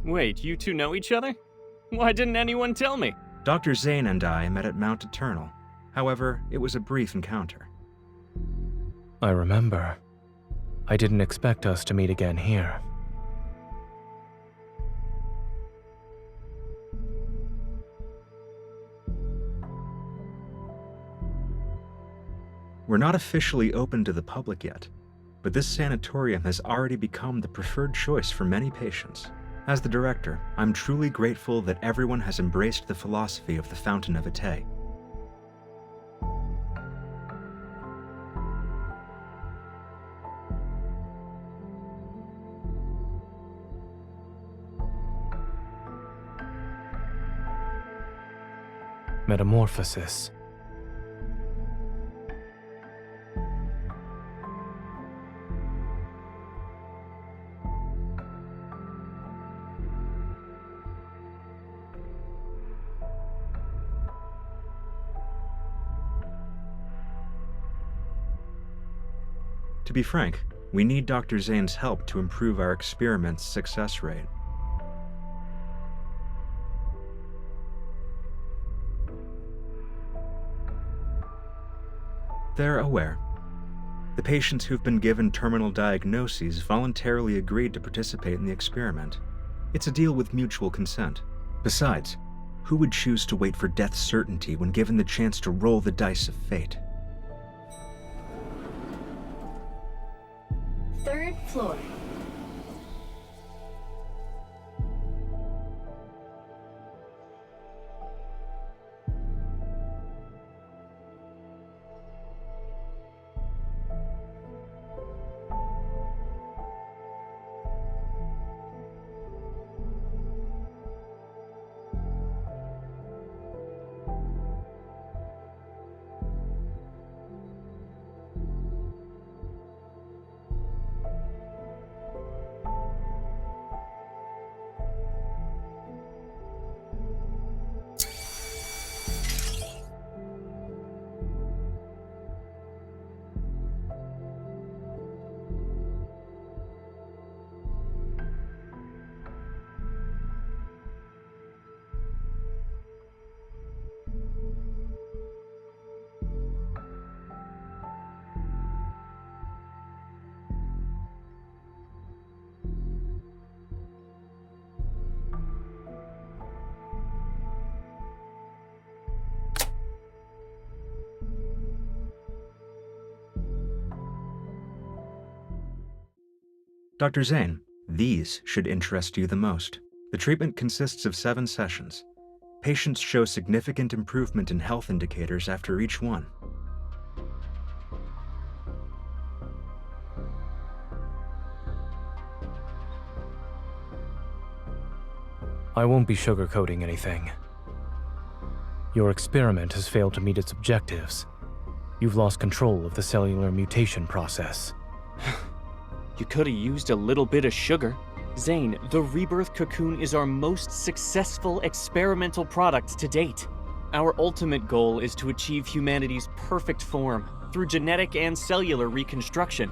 Wait, you two know each other? Why didn't anyone tell me? Dr. Zane and I met at Mount Eternal. However, it was a brief encounter. I remember. I didn't expect us to meet again here. We're not officially open to the public yet, but this sanatorium has already become the preferred choice for many patients. As the director, I'm truly grateful that everyone has embraced the philosophy of the Fountain of Vitae. Metamorphosis. To be frank, we need Dr. Zane's help to improve our experiment's success rate. They're aware. The patients who've been given terminal diagnoses voluntarily agreed to participate in the experiment. It's a deal with mutual consent. Besides, who would choose to wait for death's certainty when given the chance to roll the dice of fate? Third floor. Dr. Zane, these should interest you the most. The treatment consists of 7 sessions. Patients show significant improvement in health indicators after each one. I won't be sugarcoating anything. Your experiment has failed to meet its objectives. You've lost control of the cellular mutation process. You could have used a little bit of sugar. Zane, the Rebirth cocoon is our most successful experimental product to date. Our ultimate goal is to achieve humanity's perfect form through genetic and cellular reconstruction.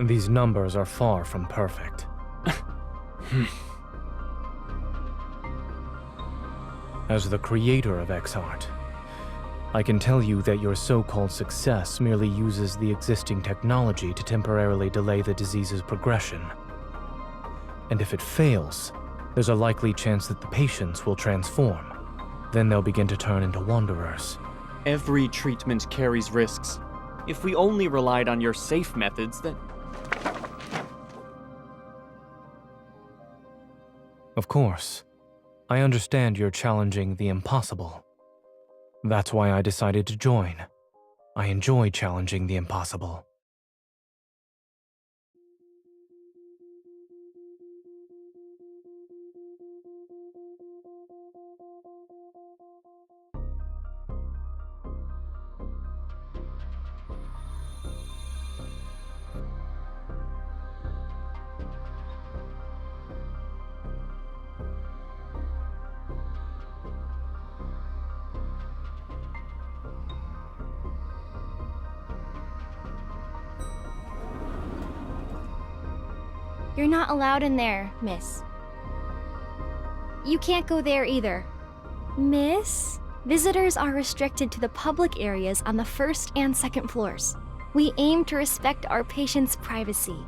These numbers are far from perfect. As the creator of XArt, I can tell you that your so-called success merely uses the existing technology to temporarily delay the disease's progression. And if it fails, there's a likely chance that the patients will transform. Then they'll begin to turn into wanderers. Every treatment carries risks. If we only relied on your safe methods, then... Of course, I understand you're challenging the impossible. That's why I decided to join. I enjoy challenging the impossible. You're not allowed in there, miss. You can't go there either. Miss? Visitors are restricted to the public areas on the first and second floors. We aim to respect our patients' privacy.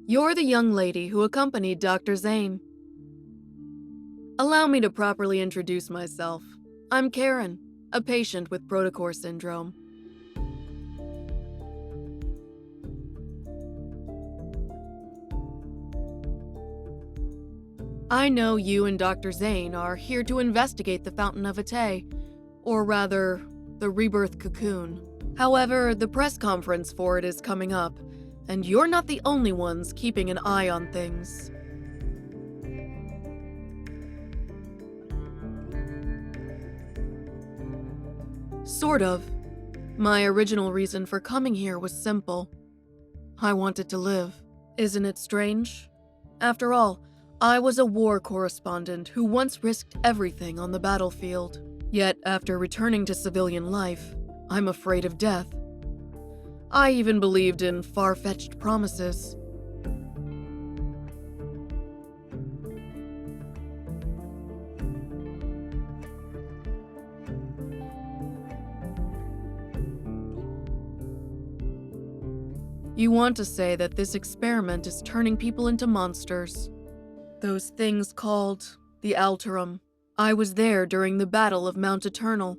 You're the young lady who accompanied Dr. Zane. Allow me to properly introduce myself. I'm Karen, a patient with Protocore syndrome. I know you and Dr. Zane are here to investigate the Fountain of Ate, or rather, the Rebirth cocoon. However, the press conference for it is coming up, and you're not the only ones keeping an eye on things. Sort of. My original reason for coming here was simple. I wanted to live. Isn't it strange? After all, I was a war correspondent who once risked everything on the battlefield. Yet, after returning to civilian life, I'm afraid of death. I even believed in far-fetched promises. You want to say that this experiment is turning people into monsters. Those things called the Alterum. I was there during the Battle of Mount Eternal.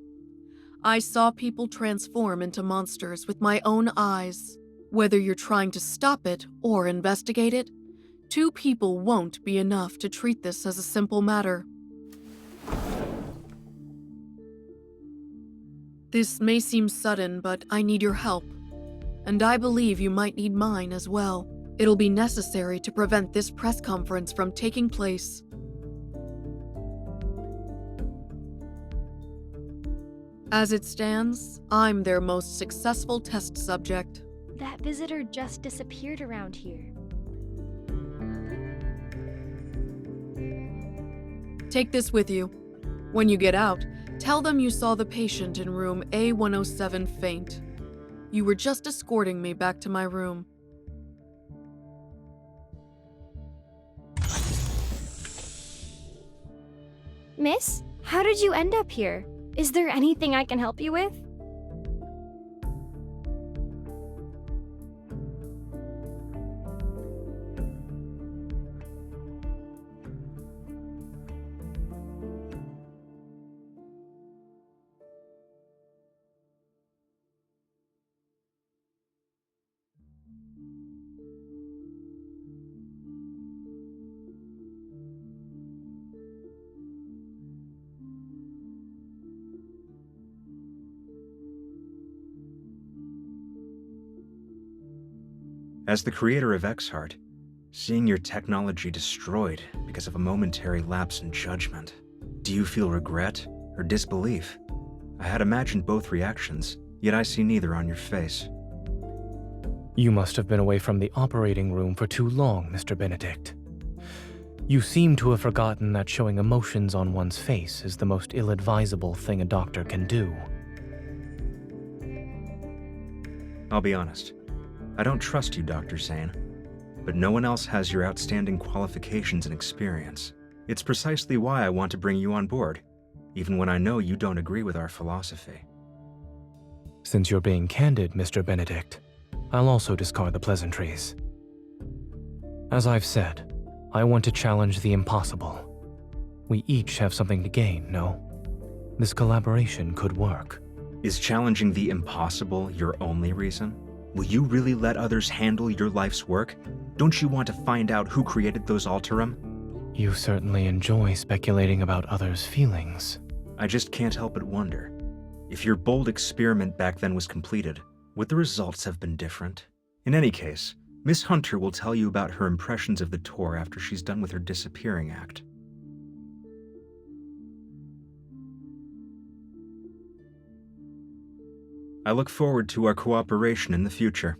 I saw people transform into monsters with my own eyes. Whether you're trying to stop it or investigate it, 2 people won't be enough to treat this as a simple matter. This may seem sudden, but I need your help. And I believe you might need mine as well. It'll be necessary to prevent this press conference from taking place. As it stands, I'm their most successful test subject. That visitor just disappeared around here. Take this with you. When you get out, tell them you saw the patient in room A107 faint. You were just escorting me back to my room. Miss, how did you end up here? Is there anything I can help you with? As the creator of Exhart, seeing your technology destroyed because of a momentary lapse in judgment, do you feel regret or disbelief? I had imagined both reactions, yet I see neither on your face. You must have been away from the operating room for too long, Mr. Benedict. You seem to have forgotten that showing emotions on one's face is the most ill-advisable thing a doctor can do. I'll be honest. I don't trust you, Dr. Zane, but no one else has your outstanding qualifications and experience. It's precisely why I want to bring you on board, even when I know you don't agree with our philosophy. Since you're being candid, Mr. Benedict, I'll also discard the pleasantries. As I've said, I want to challenge the impossible. We each have something to gain, no? This collaboration could work. Is challenging the impossible your only reason? Will you really let others handle your life's work? Don't you want to find out who created those Alterum? You certainly enjoy speculating about others' feelings. I just can't help but wonder. If your bold experiment back then was completed, would the results have been different? In any case, Miss Hunter will tell you about her impressions of the tour after she's done with her disappearing act. I look forward to our cooperation in the future.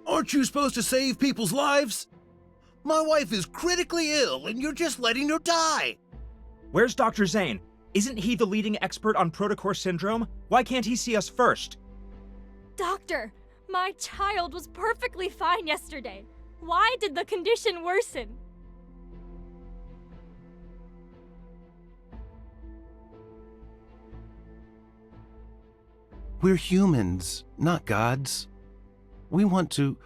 Aren't you supposed to save people's lives? My wife is critically ill and you're just letting her die. Where's Dr. Zane? Isn't he the leading expert on protocore syndrome? Why can't he see us first? Doctor, my child was perfectly fine yesterday. Why did the condition worsen? We're humans, not gods. We want to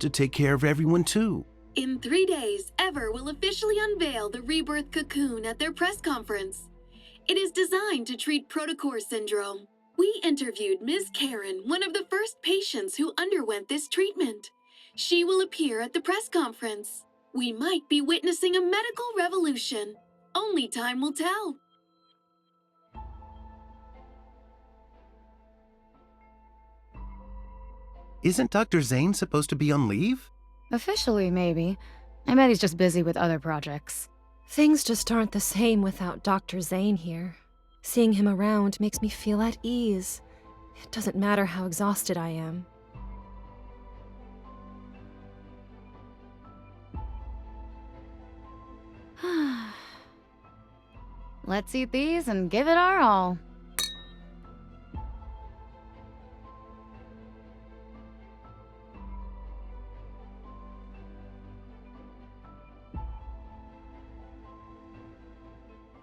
take care of everyone too. In 3 days, Ever will officially unveil the Rebirth cocoon at their press conference. It is designed to treat protocore syndrome. We interviewed Ms. Karen, one of the first patients who underwent this treatment. She will appear at the press conference. We might be witnessing a medical revolution. Only time will tell. Isn't Dr. Zane supposed to be on leave? Officially, maybe. I bet he's just busy with other projects. Things just aren't the same without Dr. Zane here. Seeing him around makes me feel at ease. It doesn't matter how exhausted I am. Let's eat these and give it our all.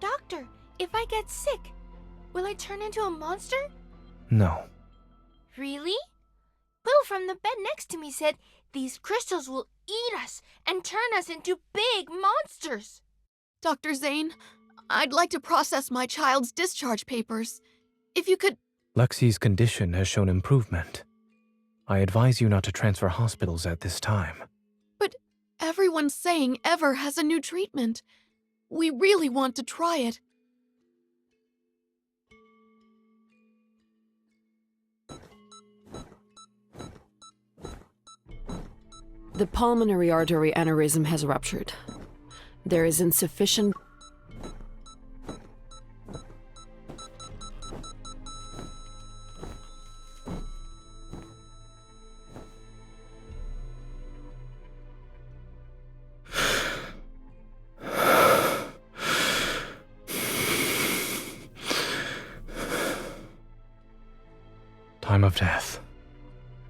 Doctor, if I get sick, will I turn into a monster? No. Really? Will from the bed next to me said these crystals will eat us and turn us into big monsters. Dr. Zane, I'd like to process my child's discharge papers. If you could... Lexi's condition has shown improvement. I advise you not to transfer hospitals at this time. But everyone's saying Ever has a new treatment. We really want to try it. The pulmonary artery aneurysm has ruptured. There is insufficient... Time of death,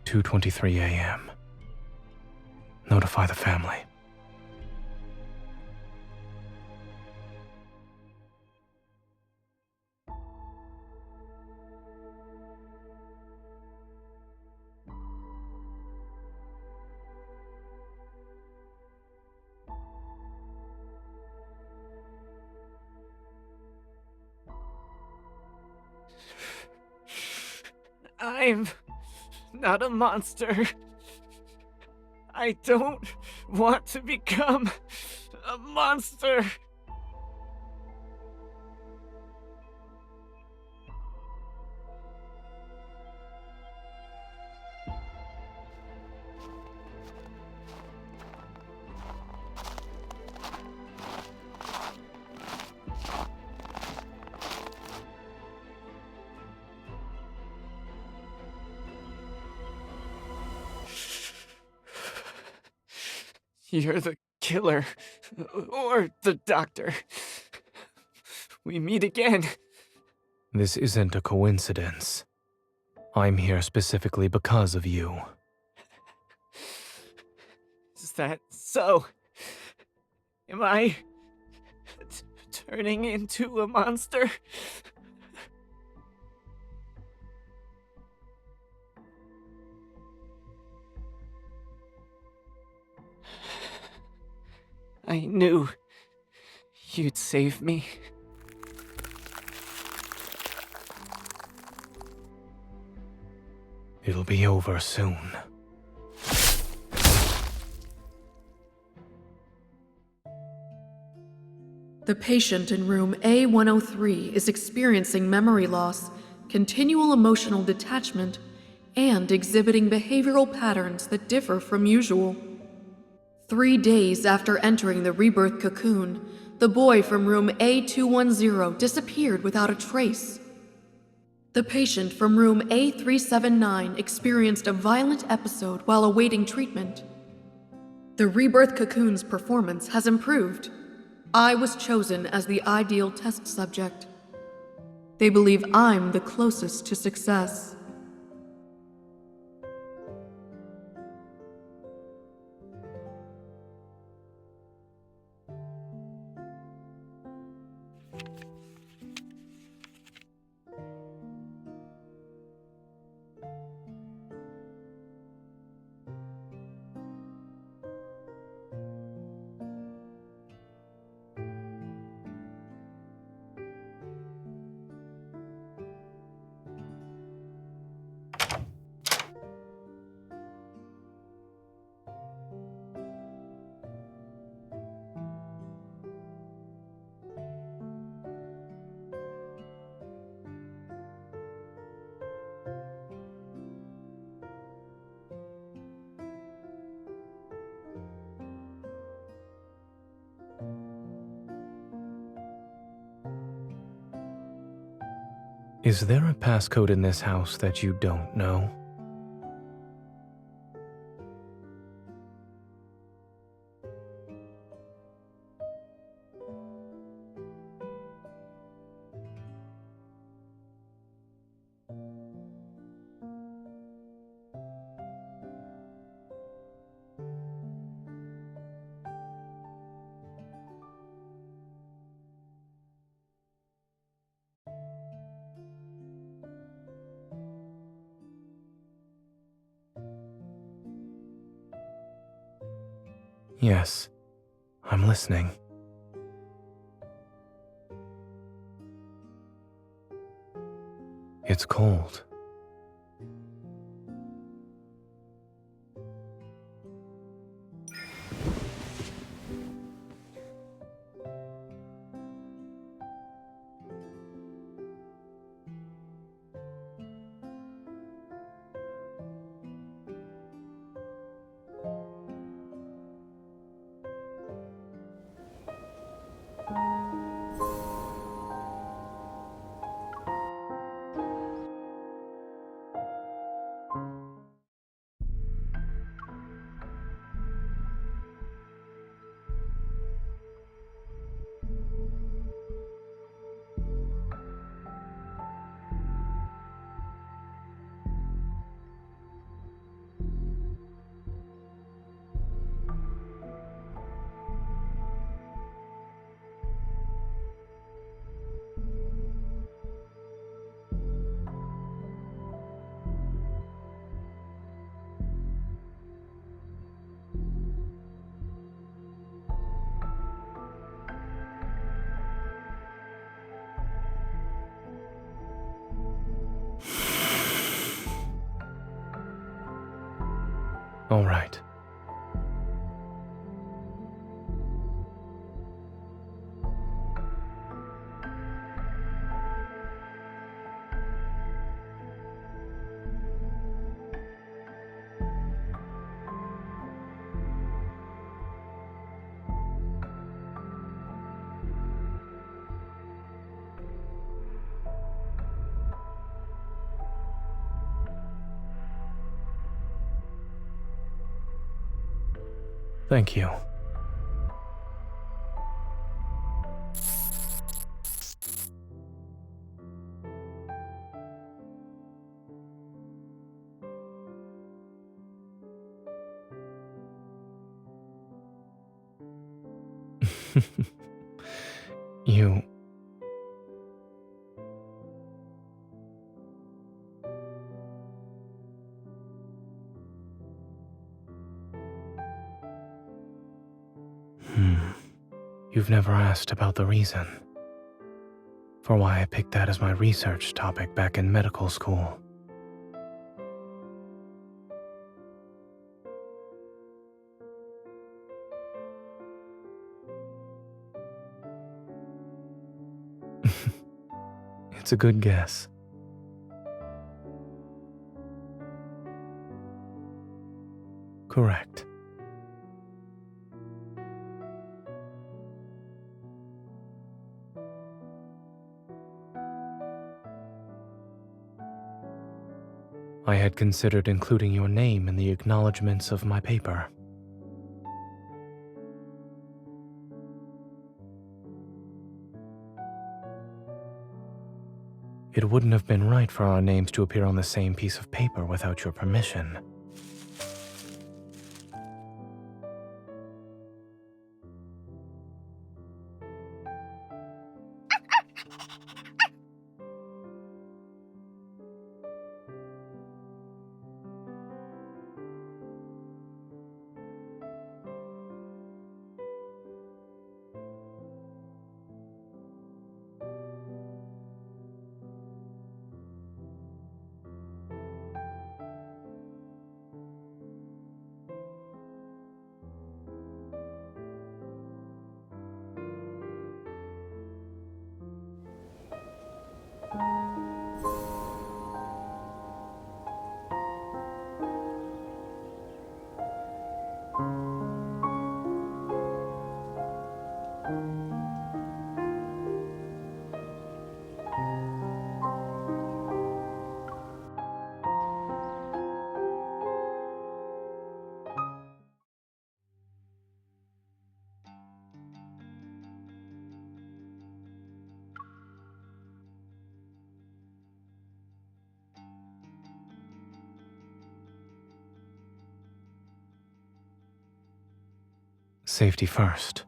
2:23 a.m. Notify the family. I'm not a monster. I don't want to become a monster. You're the killer. Or the doctor. We meet again. This isn't a coincidence. I'm here specifically because of you. Is that so? Am I turning into a monster? I knew you'd save me. It'll be over soon. The patient in room A103 is experiencing memory loss, continual emotional detachment, and exhibiting behavioral patterns that differ from usual. 3 days after entering the rebirth cocoon, the boy from room A210 disappeared without a trace. The patient from room A379 experienced a violent episode while awaiting treatment. The rebirth cocoon's performance has improved. I was chosen as the ideal test subject. They believe I'm the closest to success. Is there a passcode in this house that you don't know? Yes, I'm listening. It's cold. All right. Thank you. You... You've never asked about the reason for why I picked that as my research topic back in medical school. It's a good guess. Correct. I had considered including your name in the acknowledgments of my paper. It wouldn't have been right for our names to appear on the same piece of paper without your permission. Safety first.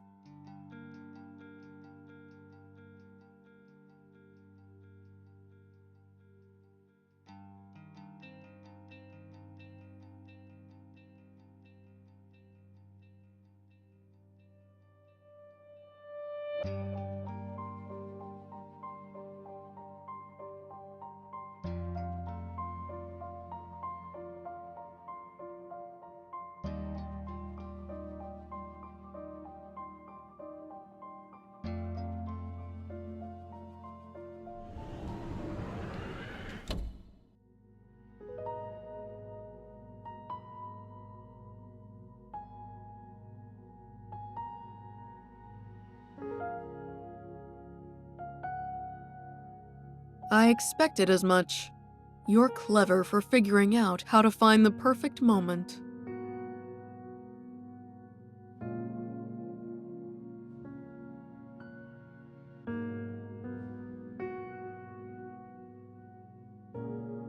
I expected as much. You're clever for figuring out how to find the perfect moment.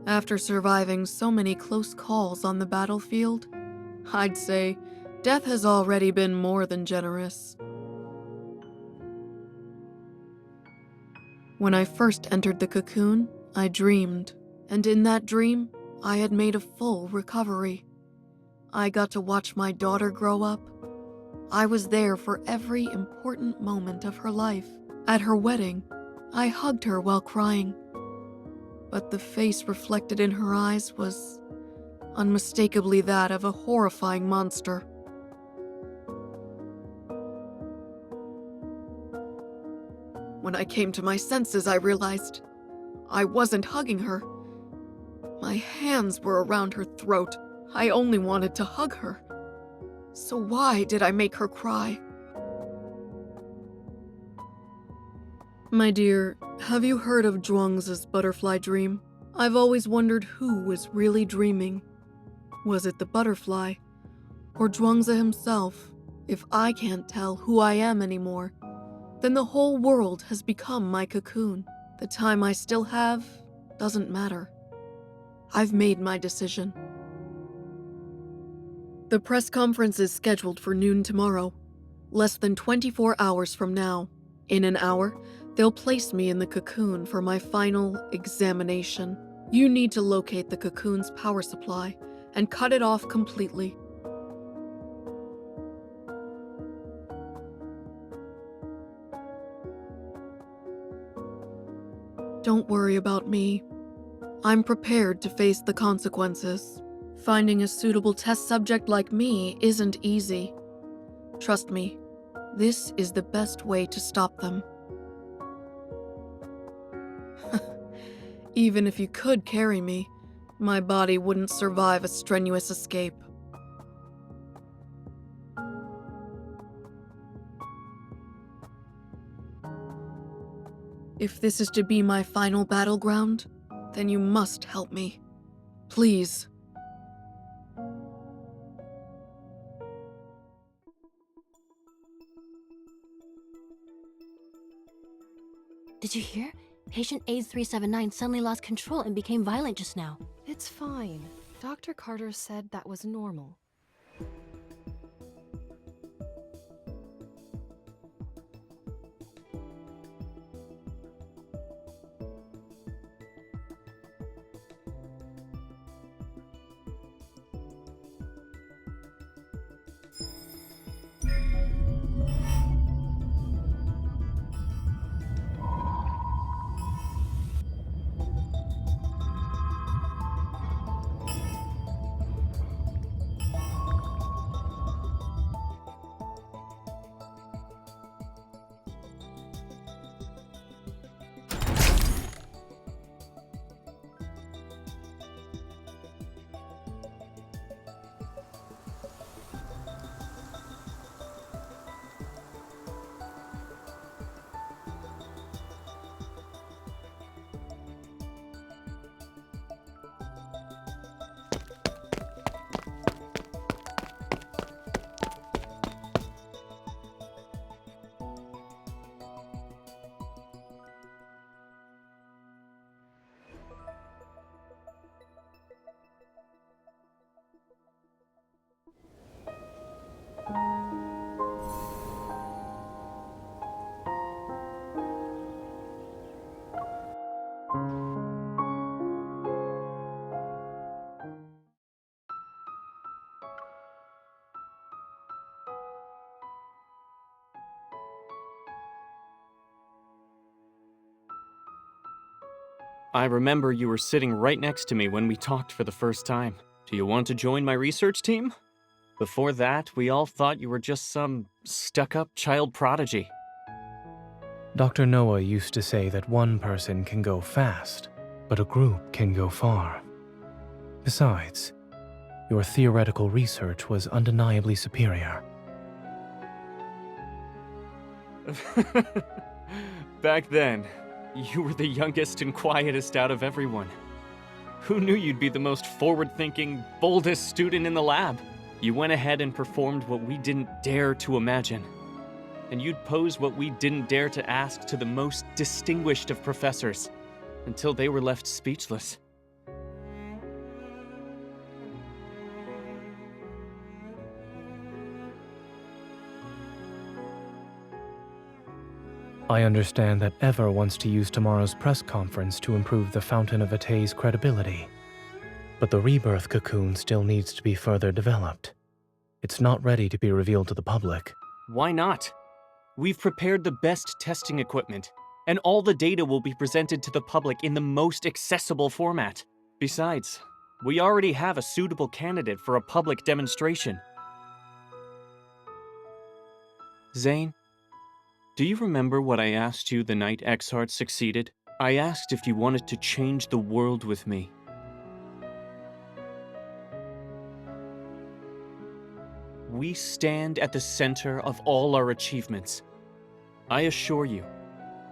After surviving so many close calls on the battlefield, I'd say death has already been more than generous. When I first entered the cocoon, I dreamed, and in that dream, I had made a full recovery. I got to watch my daughter grow up. I was there for every important moment of her life. At her wedding, I hugged her while crying. But the face reflected in her eyes was unmistakably that of a horrifying monster. When I came to my senses, I realized I wasn't hugging her. My hands were around her throat. I only wanted to hug her. So why did I make her cry? My dear, have you heard of Zhuangzi's butterfly dream? I've always wondered who was really dreaming. Was it the butterfly, or Zhuangzi himself? If I can't tell who I am anymore, then the whole world has become my cocoon. The time I still have doesn't matter. I've made my decision. The press conference is scheduled for noon tomorrow, less than 24 hours from now. In an hour, they'll place me in the cocoon for my final examination. You need to locate the cocoon's power supply and cut it off completely. Don't worry about me. I'm prepared to face the consequences. Finding a suitable test subject like me isn't easy. Trust me, this is the best way to stop them. Even if you could carry me, my body wouldn't survive a strenuous escape. If this is to be my final battleground, then you must help me. Please. Did you hear? Patient AIDS 379 suddenly lost control and became violent just now. It's fine. Dr. Carter said that was normal. I remember you were sitting right next to me when we talked for the first time. Do you want to join my research team? Before that, we all thought you were just some stuck-up child prodigy. Dr. Noah used to say that one person can go fast, but a group can go far. Besides, your theoretical research was undeniably superior. Back then, you were the youngest and quietest out of everyone. Who knew you'd be the most forward-thinking, boldest student in the lab? You went ahead and performed what we didn't dare to imagine. And you'd pose what we didn't dare to ask to the most distinguished of professors, until they were left speechless. I understand that Ever wants to use tomorrow's press conference to improve the Fountain of Ate's credibility. But the Rebirth cocoon still needs to be further developed. It's not ready to be revealed to the public. Why not? We've prepared the best testing equipment, and all the data will be presented to the public in the most accessible format. Besides, we already have a suitable candidate for a public demonstration. Zane, do you remember what I asked you the night Exart succeeded? I asked if you wanted to change the world with me. We stand at the center of all our achievements. I assure you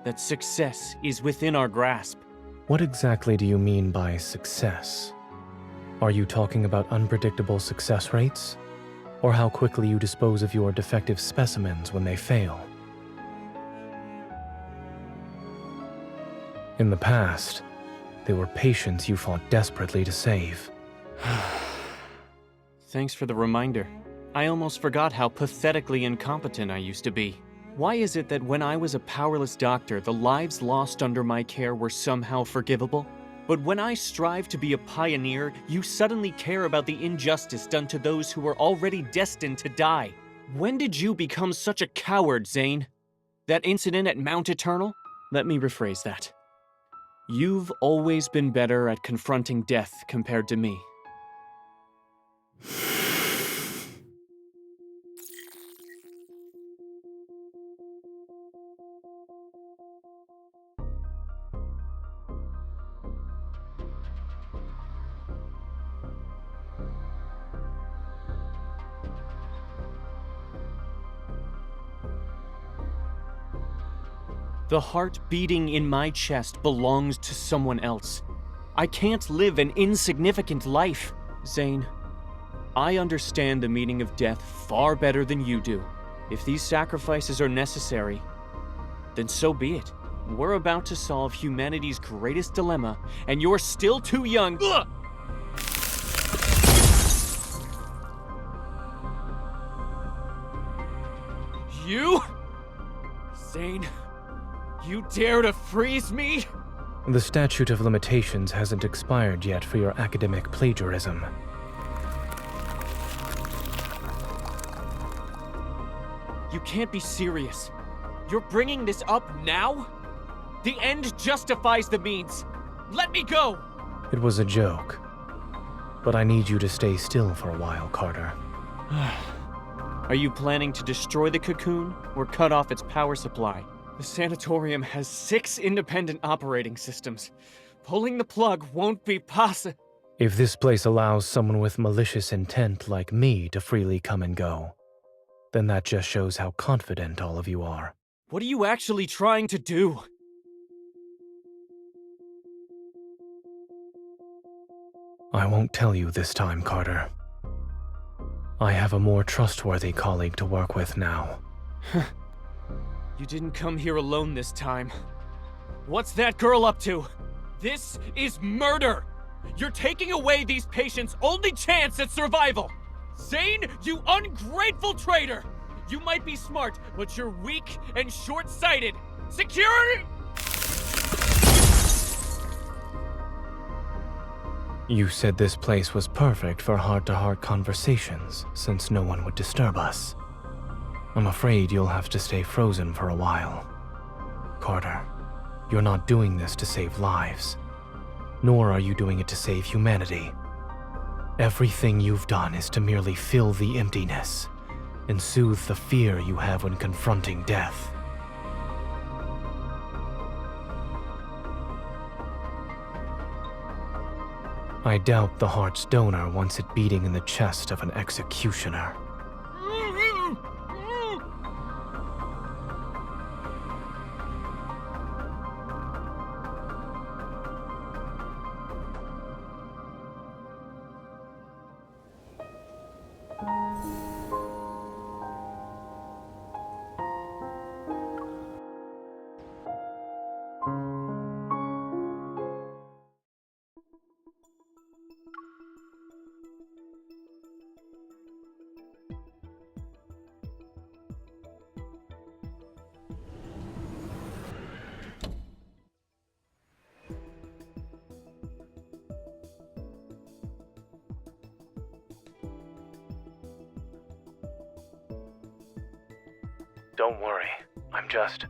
that success is within our grasp. What exactly do you mean by success? Are you talking about unpredictable success rates? or how quickly you dispose of your defective specimens when they fail. In the past, they were patients you fought desperately to save. Thanks for the reminder. I almost forgot how pathetically incompetent I used to be. Why is it that when I was a powerless doctor, the lives lost under my care were somehow forgivable? But when I strive to be a pioneer, you suddenly care about the injustice done to those who were already destined to die. When did you become such a coward, Zane? That incident at Mount Eternal? Let me rephrase that. You've always been better at confronting death compared to me. The heart beating in my chest belongs to someone else. I can't live an insignificant life. Zane, I understand the meaning of death far better than you do. If these sacrifices are necessary, then so be it. We're about to solve humanity's greatest dilemma, and you're still too young. Ugh! You? Zane, you dare to freeze me? The statute of limitations hasn't expired yet for your academic plagiarism. You can't be serious. You're bringing this up now? The end justifies the means. Let me go! It was a joke. But I need you to stay still for a while, Carter. Are you planning to destroy the cocoon or cut off its power supply? The sanatorium has 6 independent operating systems. Pulling the plug won't be possible. If this place allows someone with malicious intent like me to freely come and go, then that just shows how confident all of you are. What are you actually trying to do? I won't tell you this time, Carter. I have a more trustworthy colleague to work with now. You didn't come here alone this time. What's that girl up to? This is murder! You're taking away these patients' only chance at survival! Zane, you ungrateful traitor! You might be smart, but you're weak and short-sighted! Security! You said this place was perfect for heart-to-heart conversations, since no one would disturb us. I'm afraid you'll have to stay frozen for a while. Carter, you're not doing this to save lives, nor are you doing it to save humanity. Everything you've done is to merely fill the emptiness and soothe the fear you have when confronting death. I doubt the heart's donor wants it beating in the chest of an executioner. Don't worry, I'm just...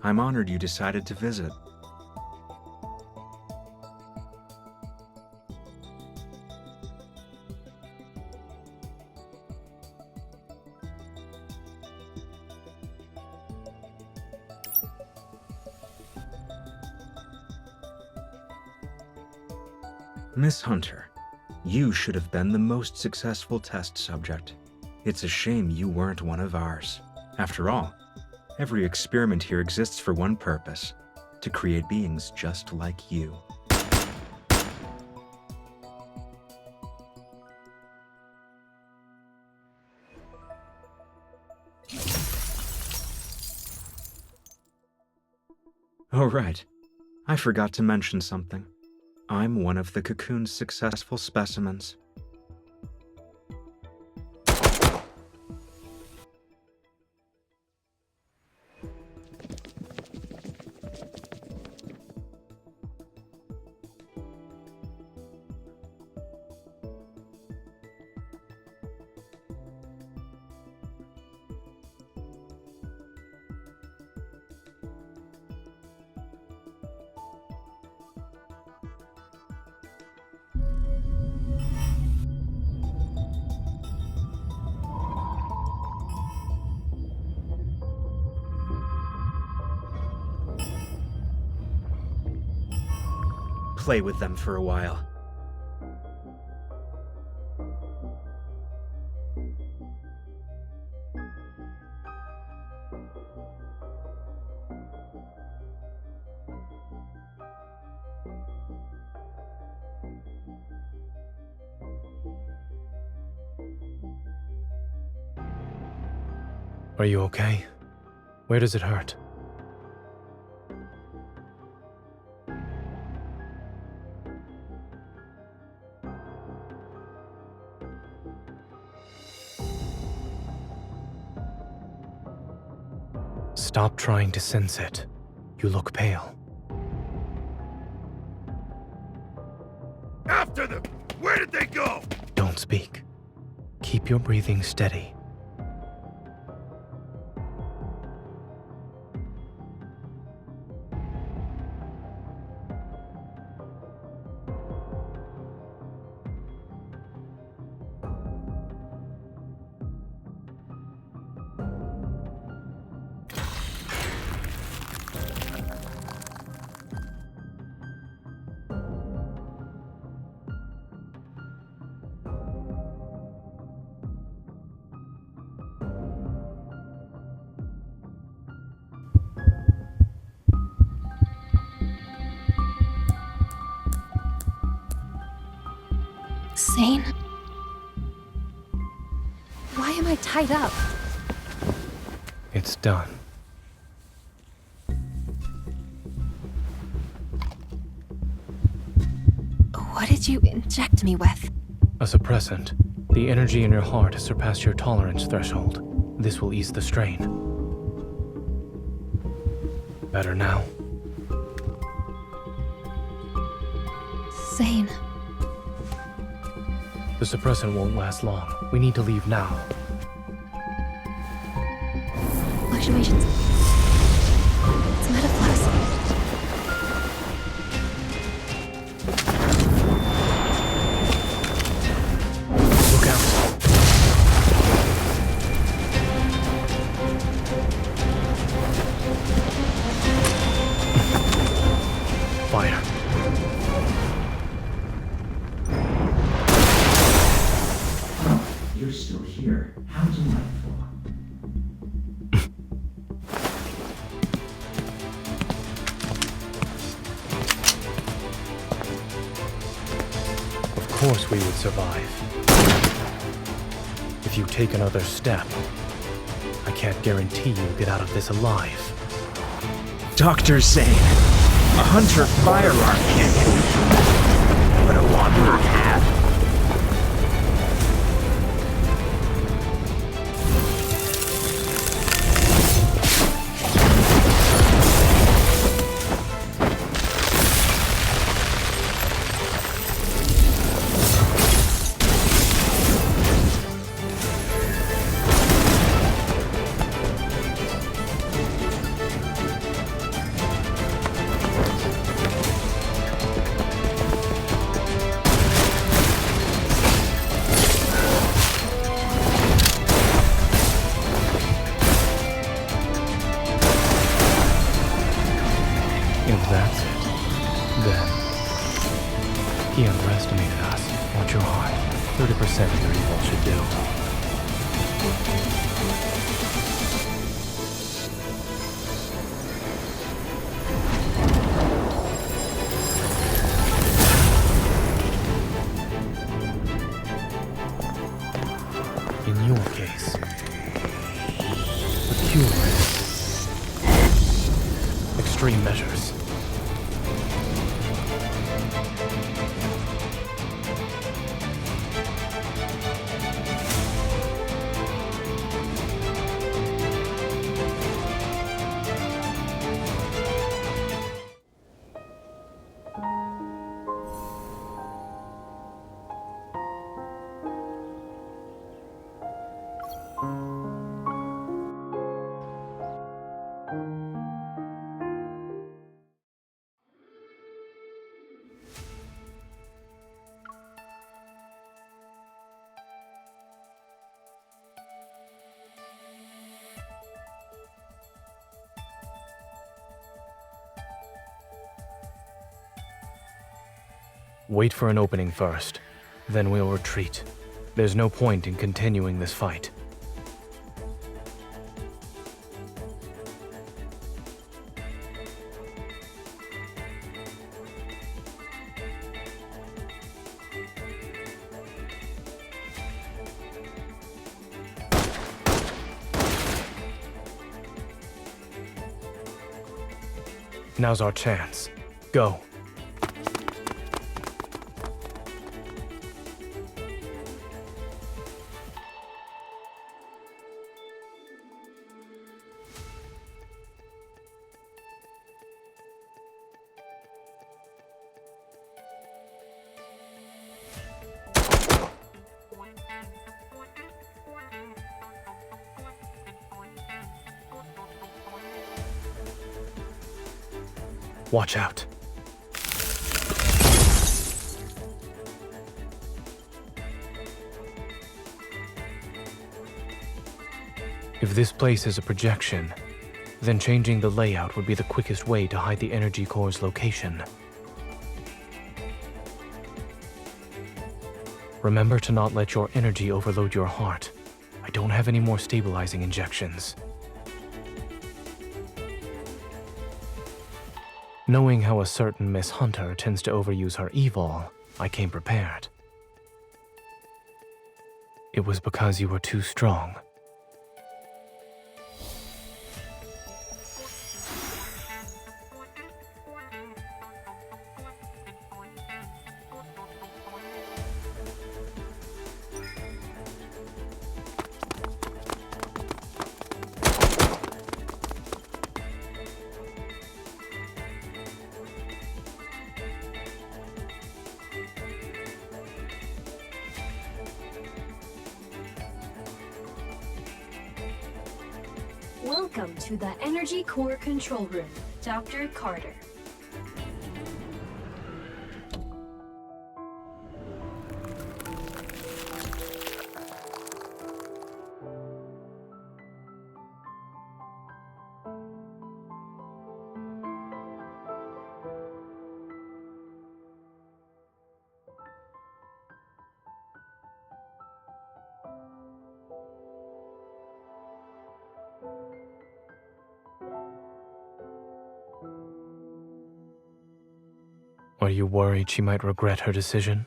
I'm honored you decided to visit. Miss Hunter, You should have been the most successful test subject. It's a shame you weren't one of ours. After all, every experiment here exists for one purpose: to create beings just like you. Oh, right. I forgot to mention something. I'm one of the Cocoon's successful specimens. Play with them for a while. Are you okay? Where does it hurt? Stop trying to sense it. You look pale. After them! Where did they go? Don't speak. Keep your breathing steady. Zane? Why am I tied up? It's done. What did you inject me with? A suppressant. The energy in your heart has surpassed your tolerance threshold. This will ease the strain. Better now. Zane. The suppressant won't last long. We need to leave now. Fluctuations. It's metaflux. Look out. Fire. You're still here. How delightful. Of course we would survive. If you take another step, I can't guarantee you'll get out of this alive. Dr. Zane, a hunter firearm can't get me, but a wanderer can. If that's it, then He underestimated us. Watch your heart. 30% of your evil should do. In your case, the cure is extreme measures. Wait for an opening first, then we'll retreat. There's no point in continuing this fight. Now's our chance. Go. Watch out. If this place is a projection, then changing the layout would be the quickest way to hide the energy core's location. Remember to not let your energy overload your heart. I don't have any more stabilizing injections. Knowing how a certain Miss Hunter tends to overuse her evil, I came prepared. It was because you were too strong. Welcome to the Energy Core Control Room, Dr. Carter. Are you worried she might regret her decision?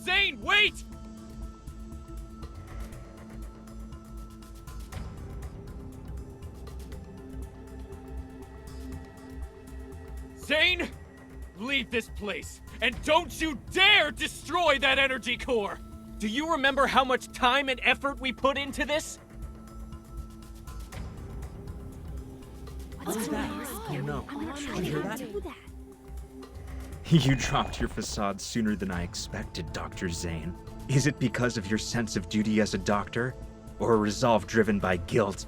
Zane, wait! Zane, leave this place, and don't you dare destroy that energy core! Do you remember how much time and effort we put into this? no. Did you hear that? You dropped your facade sooner than I expected, Dr. Zane. Is it because of your sense of duty as a doctor, or a resolve driven by guilt?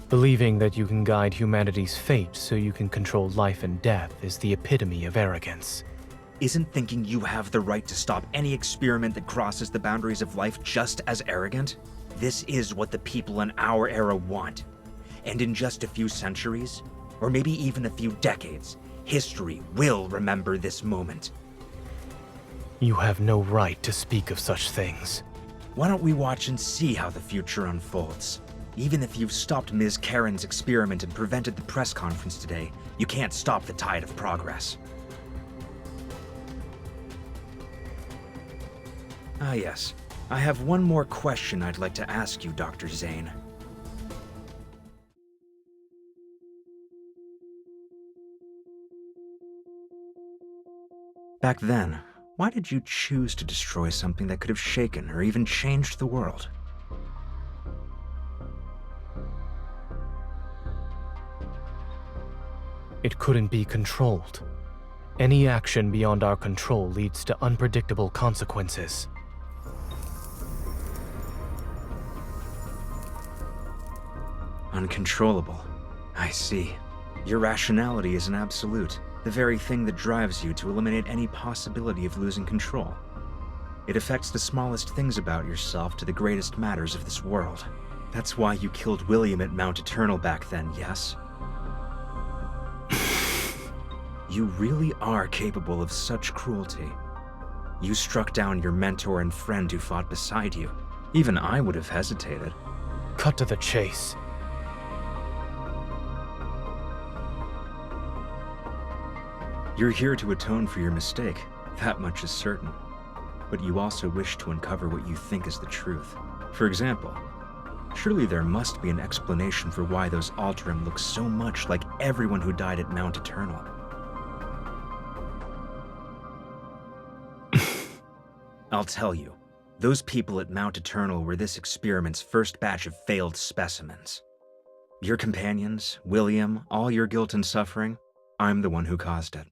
Believing that you can guide humanity's fate so you can control life and death is the epitome of arrogance. Isn't thinking you have the right to stop any experiment that crosses the boundaries of life just as arrogant? This is what the people in our era want. And in just a few centuries, or maybe even a few decades, history will remember this moment. You have no right to speak of such things. Why don't we watch and see how the future unfolds? Even if you've stopped Ms. Karen's experiment and prevented the press conference today, you can't stop the tide of progress. Ah yes, I have one more question I'd like to ask you, Dr. Zane. Back then, why did you choose to destroy something that could have shaken or even changed the world? It couldn't be controlled. Any action beyond our control leads to unpredictable consequences. Uncontrollable. I see. Your rationality is an absolute, the very thing that drives you to eliminate any possibility of losing control. It affects the smallest things about yourself to the greatest matters of this world. That's why you killed William at Mount Eternal back then, yes? You really are capable of such cruelty. You struck down your mentor and friend who fought beside you. Even I would have hesitated. Cut to the chase. You're here to atone for your mistake, that much is certain. But you also wish to uncover what you think is the truth. For example, surely there must be an explanation for why those Alterum look so much like everyone who died at Mount Eternal. I'll tell you, those people at Mount Eternal were this experiment's first batch of failed specimens. Your companions, William, all your guilt and suffering, I'm the one who caused it.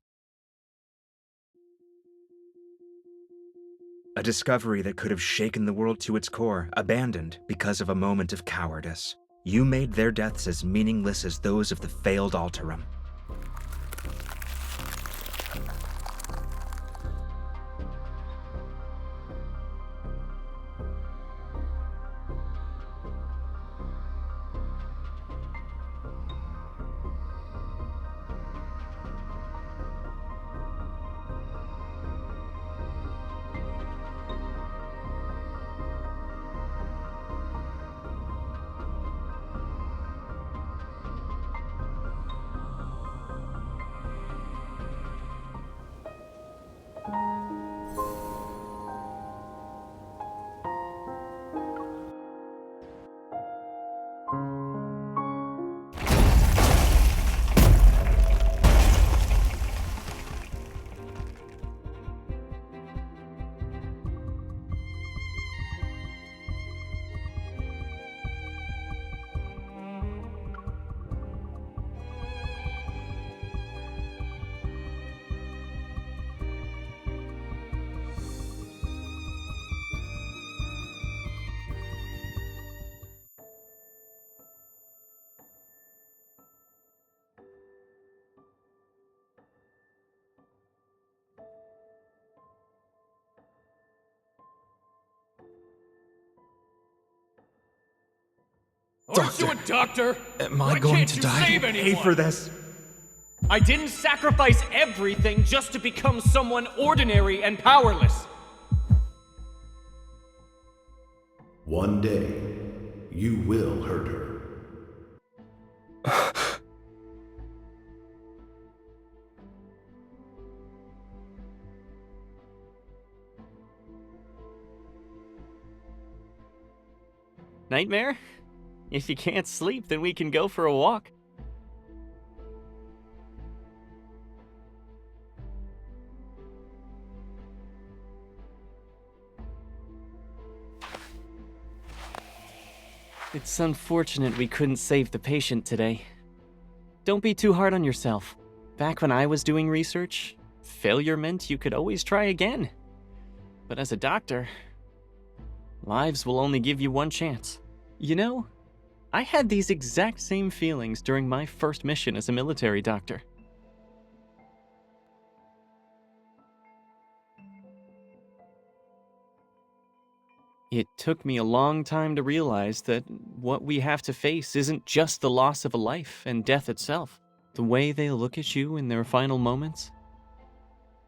A discovery that could have shaken the world to its core, abandoned because of a moment of cowardice. You made their deaths as meaningless as those of the failed Alterum. Aren't you a doctor? Am Why I going can't to you die? save Pay anyone? for this. I didn't sacrifice everything just to become someone ordinary and powerless. One day, you will hurt her. Nightmare? If you can't sleep, then we can go for a walk. It's unfortunate we couldn't save the patient today. Don't be too hard on yourself. Back when I was doing research, failure meant you could always try again. But as a doctor, lives will only give you one chance. You know, I had these exact same feelings during my first mission as a military doctor. It took me a long time to realize that what we have to face isn't just the loss of a life and death itself. The way they look at you in their final moments,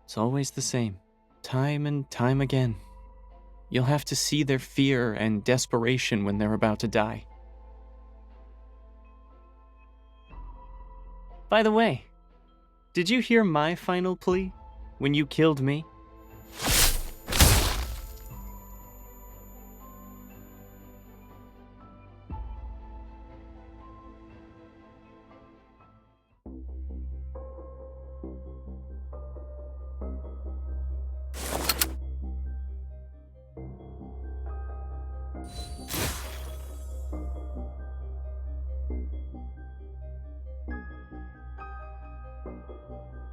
it's always the same, time and time again. You'll have to see their fear and desperation when they're about to die. By the way, did you hear my final plea when you killed me?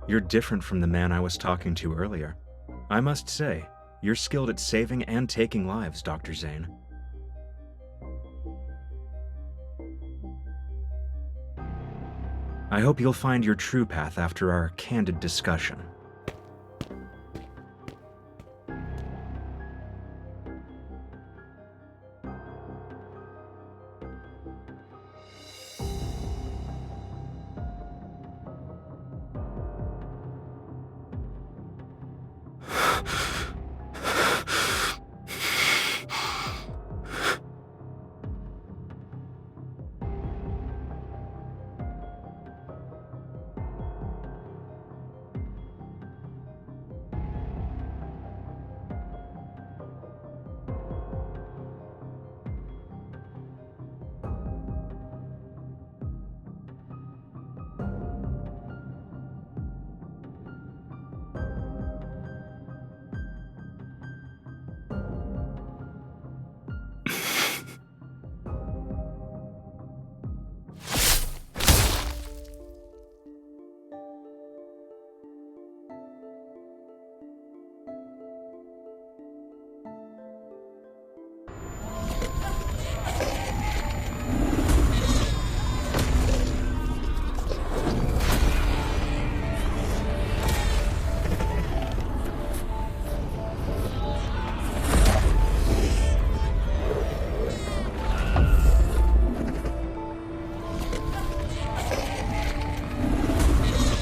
You're different from the man I was talking to earlier. I must say, you're skilled at saving and taking lives, Dr. Zane. I hope you'll find your true path after our candid discussion.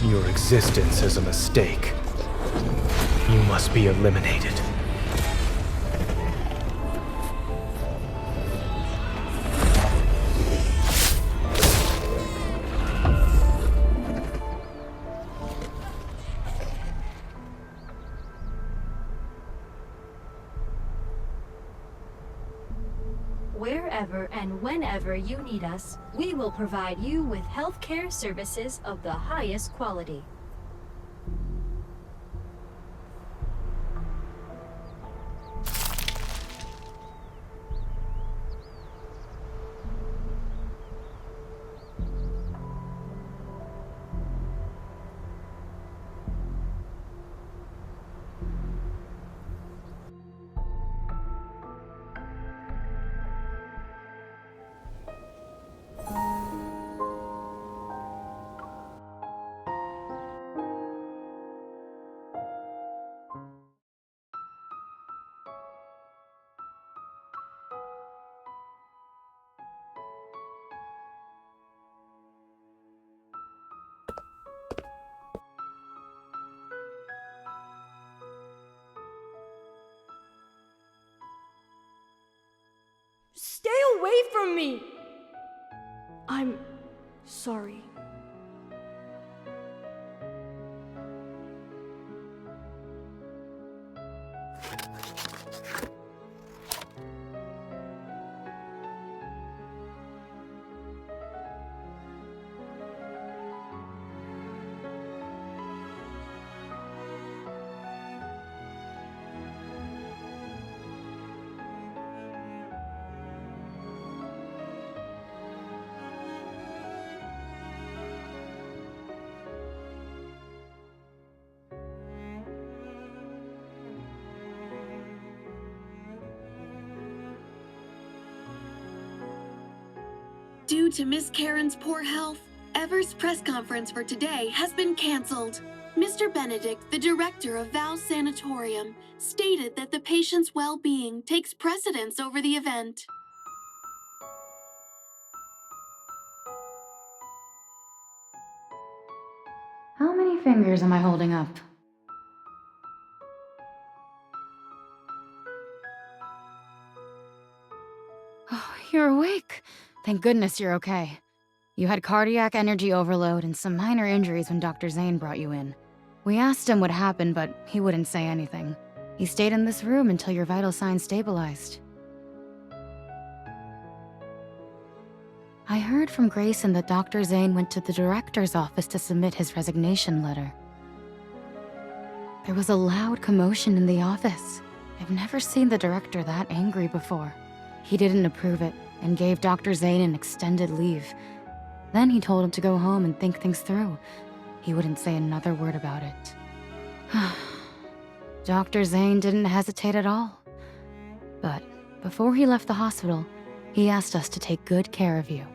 Your existence is a mistake. You must be eliminated. Wherever and whenever you need us, we will provide you with healthcare services of the highest quality. Stay away from me! I'm sorry. Due to Miss Karen's poor health, Ever's press conference for today has been canceled. Mr. Benedict, the director of Val's Sanatorium, stated that the patient's well-being takes precedence over the event. How many fingers am I holding up? Oh, you're awake. Thank goodness you're okay. You had cardiac energy overload and some minor injuries when Dr. Zane brought you in. We asked him what happened, but he wouldn't say anything. He stayed in this room until your vital signs stabilized. I heard from Grayson that Dr. Zane went to the director's office to submit his resignation letter. There was a loud commotion in the office. I've never seen the director that angry before. He didn't approve it and gave Dr. Zane an extended leave. Then he told him to go home and think things through. He wouldn't say another word about it. Dr. Zane didn't hesitate at all. But before he left the hospital, he asked us to take good care of you.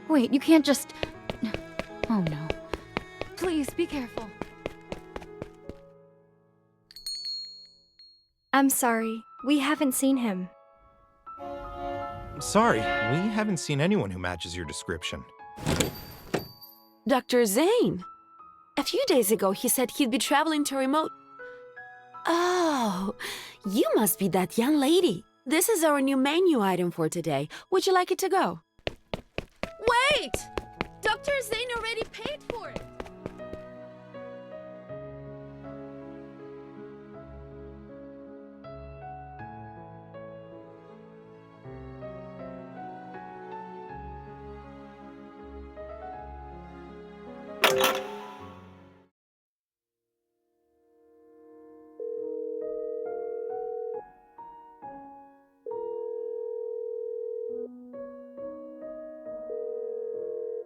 Wait, you can't just... Oh no. Please, be careful. I'm sorry. We haven't seen him. Sorry, we haven't seen anyone who matches your description. Dr. Zane! A few days ago, he said he'd be traveling to remote... Oh, you must be that young lady. This is our new menu item for today. Would you like it to go? Wait! Dr. Zane already paid for it!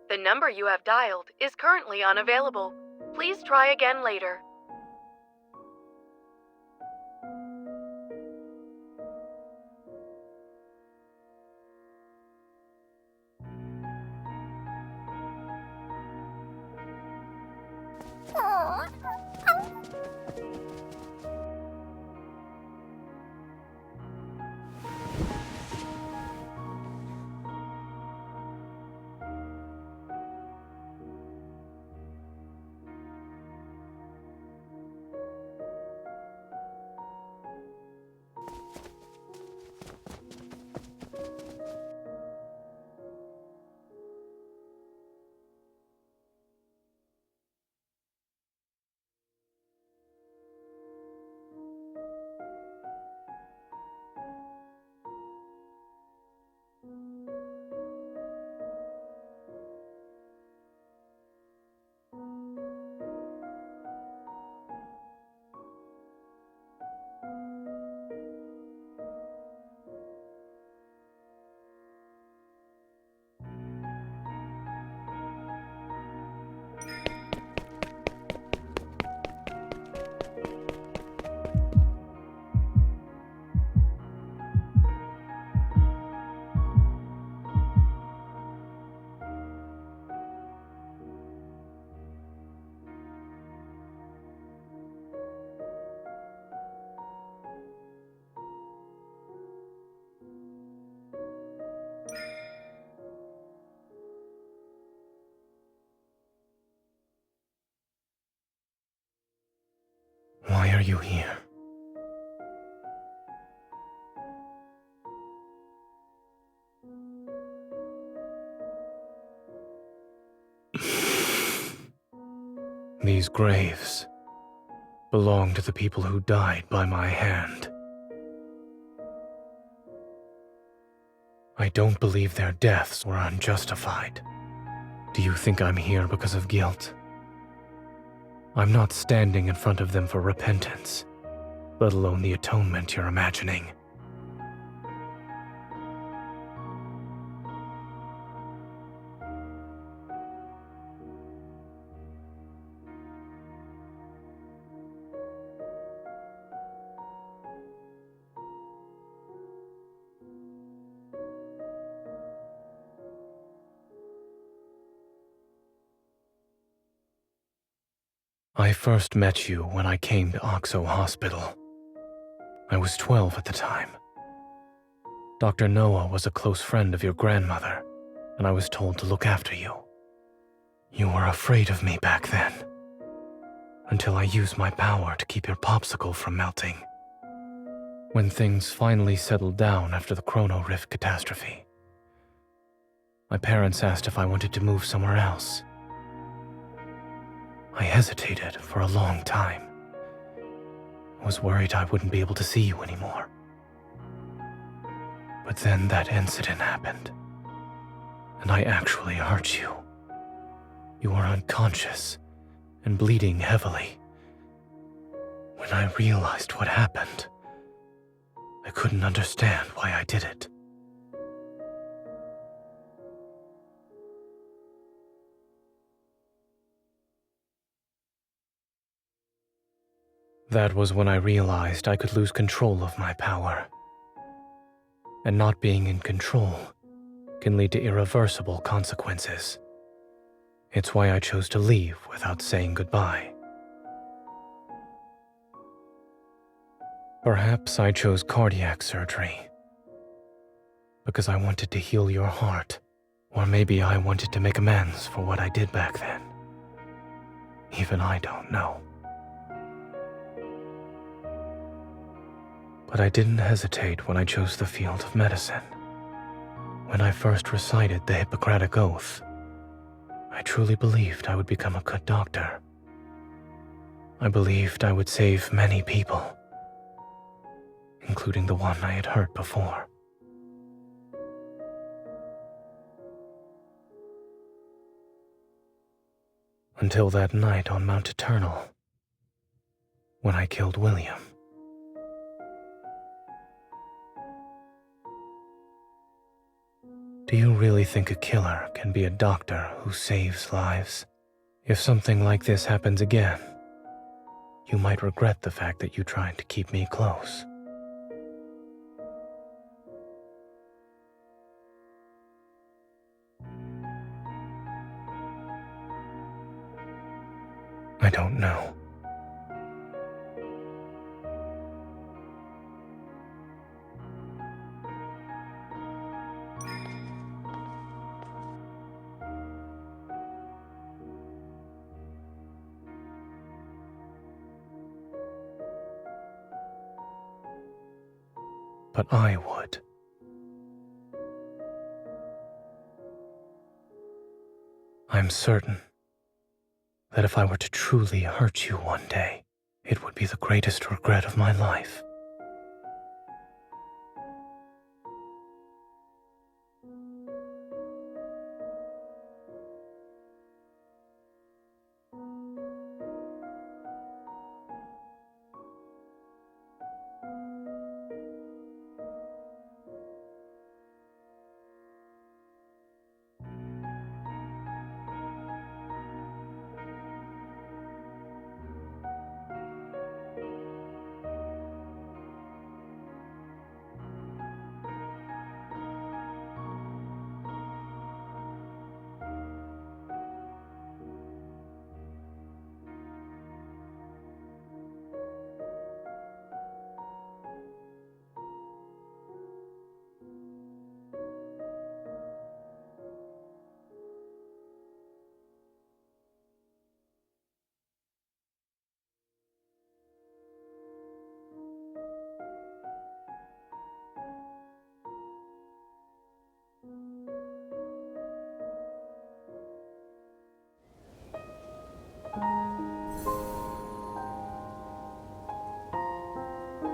The number you have dialed is currently unavailable. Please try again later. Why are you here? These graves belong to the people who died by my hand. I don't believe their deaths were unjustified. Do you think I'm here because of guilt? I'm not standing in front of them for repentance, let alone the atonement you're imagining. I first met you when I came to Oxo Hospital. I was 12 at the time. Dr. Noah was a close friend of your grandmother, and I was told to look after you. You were afraid of me back then, until I used my power to keep your popsicle from melting. When things finally settled down after the Chrono Rift catastrophe, my parents asked if I wanted to move somewhere else. I hesitated for a long time. I was worried I wouldn't be able to see you anymore. But then that incident happened, and I actually hurt you. You were unconscious and bleeding heavily. When I realized what happened, I couldn't understand why I did it. That was when I realized I could lose control of my power. And not being in control can lead to irreversible consequences. It's why I chose to leave without saying goodbye. Perhaps I chose cardiac surgery because I wanted to heal your heart, or maybe I wanted to make amends for what I did back then. Even I don't know. But I didn't hesitate when I chose the field of medicine. When I first recited the Hippocratic Oath, I truly believed I would become a good doctor. I believed I would save many people, including the one I had hurt before. Until that night on Mount Eternal, when I killed William. Do you really think a killer can be a doctor who saves lives? If something like this happens again, you might regret the fact that you tried to keep me close. I don't know. But I would. I'm certain that if I were to truly hurt you one day, it would be the greatest regret of my life.